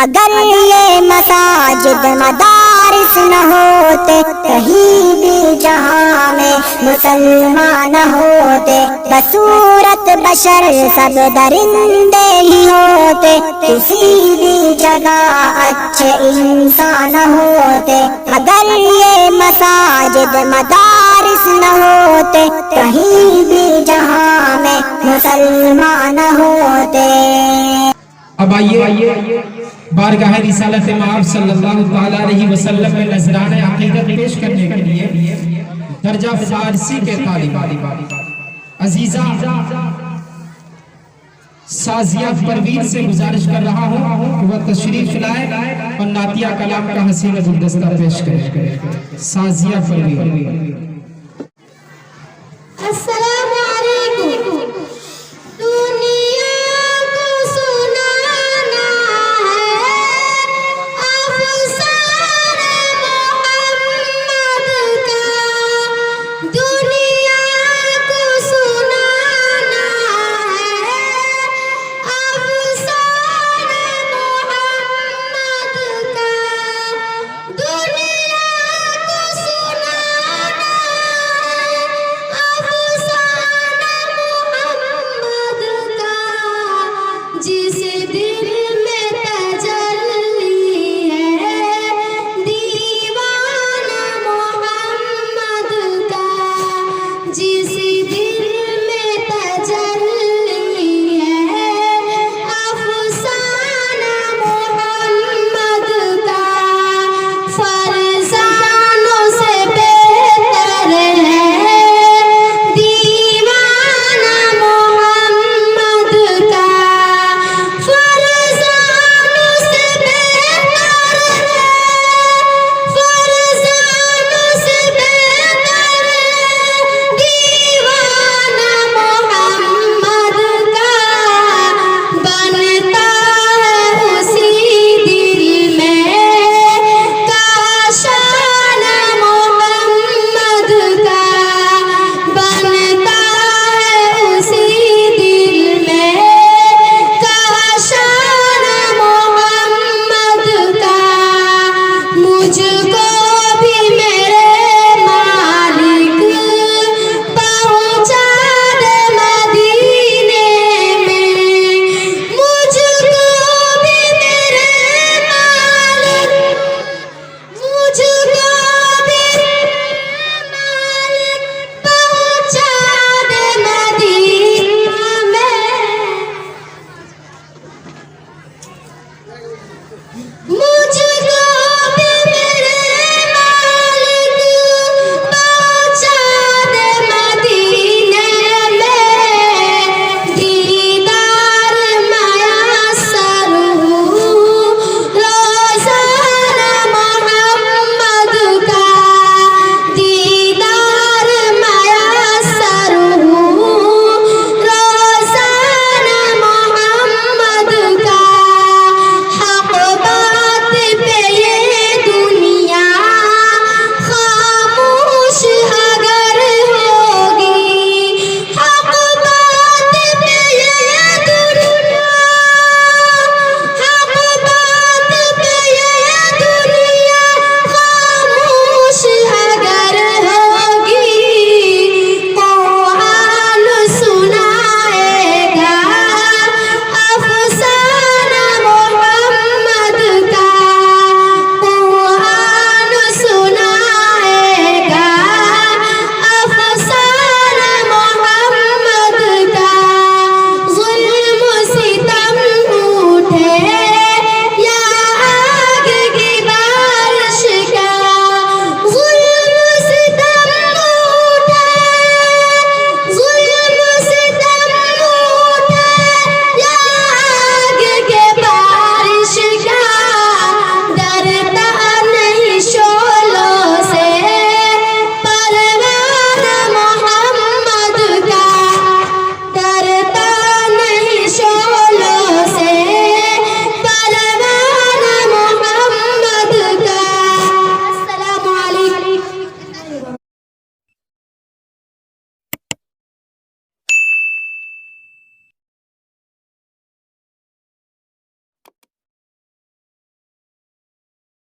अगर ये मसाजिद मदारिस न होते, कहीं भी जहां में मुसलमान होते, बसूरत बशर सब दरिंदे ही होते, किसी भी जगह अच्छे इंसान होते। अगर ये मसाजिद मदारिस न होते, कहीं भी जहां में मुसलमान होते। अब आइए बारगाह रिसालत मआब सल्लल्लाहु तआला अलैहि वसल्लम में नजराने अकीदत पेश करने के लिए दर्जा फारसी के तालिब अजीजा साजिया परवीन से गुजारिश कर रहा हूँ कि वह तशरीफ लाए और नातिया कलाम का हसीन गुलदस्ता पेश करे। साजिया परवीन।